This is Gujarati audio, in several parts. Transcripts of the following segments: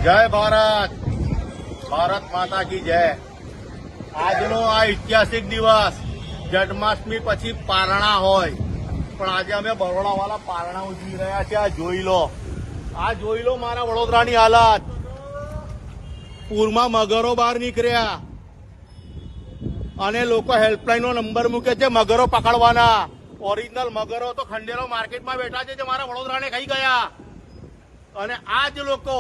જય ભારત, ભારત માતા કી જય। આજનો આ ઐતિહાસિક દિવસ જન્માષ્ટમી પછી પારણા હોય, પણ આજે અમે બરોડાવાળા પારણા ઉજવી રહ્યા છે। આ જોઈ લો મારા વડોદરાની હાલત। પૂરમાં મગરો બહાર નીકળ્યા અને લોકો હેલ્પલાઈન નો નંબર મૂકે છે મગરો પકડવાના। ઓરિજિનલ મગરો તો ખંડેરો માર્કેટમાં બેઠા છે જે મારા વડોદરાને ખાઈ ગયા। અને આ જ લોકો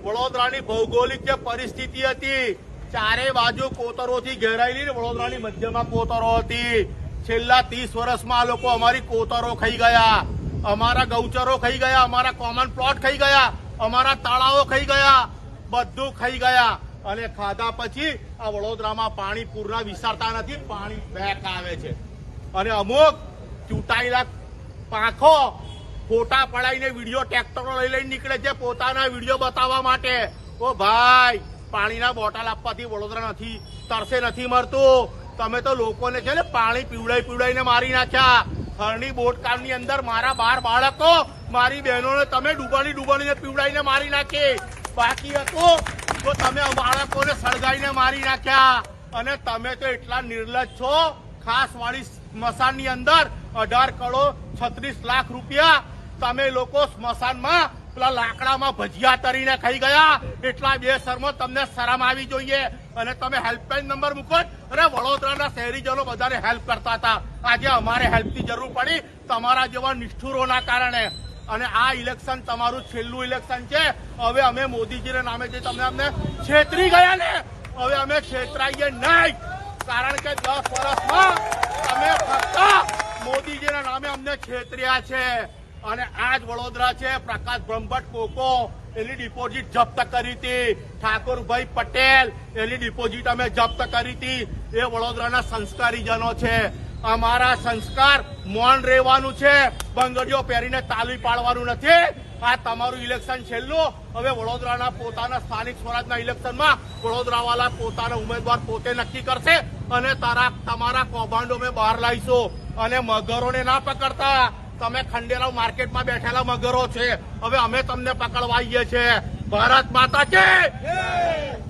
વડોદરાની ભૌગોલિક જે પરિસ્થિતિ હતી, ચારે બાજુ કોતરોથી ઘેરાયેલી, વડોદરાની મધ્યમાં કોતરો હતી। છેલ્લા 30 વર્ષમાં આ લોકો અમારી કોતરો ખાઈ ગયા, અમારા ગૌચરો ખાઈ ગયા, અમારા કોમન પ્લોટ ખાઈ ગયા, અમારા તળાવો ખાઈ ગયા, બધું ખાઈ ગયા। અને ખાધા પછી આ વડોદરામાં પાણી પૂરના વિસરતા નથી, પાણી બેક આવે છે। અને અમુક ચૂંટાયેલા પાંખો ફોટા પડાઈને વિડીયો ટ્રેક્ટરો લઈને નીકળે છે પોતાના વિડીયો બતાવવા માટે। ઓ ભાઈ, પાણીના બોટલ આપવાથી વડોદરા નથી તરસે નથી મરતું। તમે તો લોકોને છે ને પાણી પીવડાઈને મારી નાખ્યા। હરણી બોટકામની અંદર મારા 12 બાળકો, મારી બહેનોને તમે ડૂબાડીને પીવડાઈને મારી નાખી। બાકી હતું તો તમે બાળકોને સળગાઈને મારી નાખ્યા। અને તમે તો એટલા નિર્લજ્જ છો। ખાસ વાળી સ્મશાનની અંદર 18 કરોડ 36 લાખ રૂપિયા તમે લોકો સ્મશાનમાં પેલા લાકડામાં ભજીયા તરીને ખાઈ ગયા। એટલા બેશરમો, તમને શરમ આવી જોઈએ। અને તમે હેલ્પલાઈન નંબર મૂકો। અરે વડોદરાના શહેરીજનો બધાને હેલ્પ કરતા હતા, આજે અમારે હેલ્પની જરૂર પડી તમારા જેવા નિષ્ઠુરોના કારણે। અને આ ઇલેક્શન તમારું છેલ્લું ઇલેક્શન છે। હવે અમે મોદીજીના નામે જે તમને અમને છેતરી ગયા ને, હવે અમે છેતરાઈએ નહીં। કારણ કે 10 વર્ષમાં તમે ફક્ત મોદીજીના નામે અમને છેતર્યા છે। અને આજ વડોદરા છે, પ્રકાશ બ્રહ્મભટ્ટ કોકો એની ડિપોઝિટ જપ્ત કરી હતી, ઠાકોરભાઈ પટેલ એની ડિપોઝિટ અમે જપ્ત કરી હતી। એ વડોદરાના સંસ્કારીજનો છે। અમારા સંસ્કાર મૌન રહેવાનું છે, બંગડીઓ પહેરીને તાલી પાડવાનું નથી। આ તમારું ઇલેક્શન છેલ્લું। હવે વડોદરાના પોતાના સ્થાનિક સ્વરાજના ઇલેક્શનમાં વડોદરાવાળા પોતાના ઉમેદવાર પોતે નક્કી કરશે। અને તમારા કૌભાંડો અમે બહાર લાવીશું। અને મગરોને ના પકડતા, તમે ખંડેરાવ માર્કેટમાં બેઠેલા મગરો છે, હવે અમે તમને પકડવા આવીએ છીએ। ભારત માતા કી જય।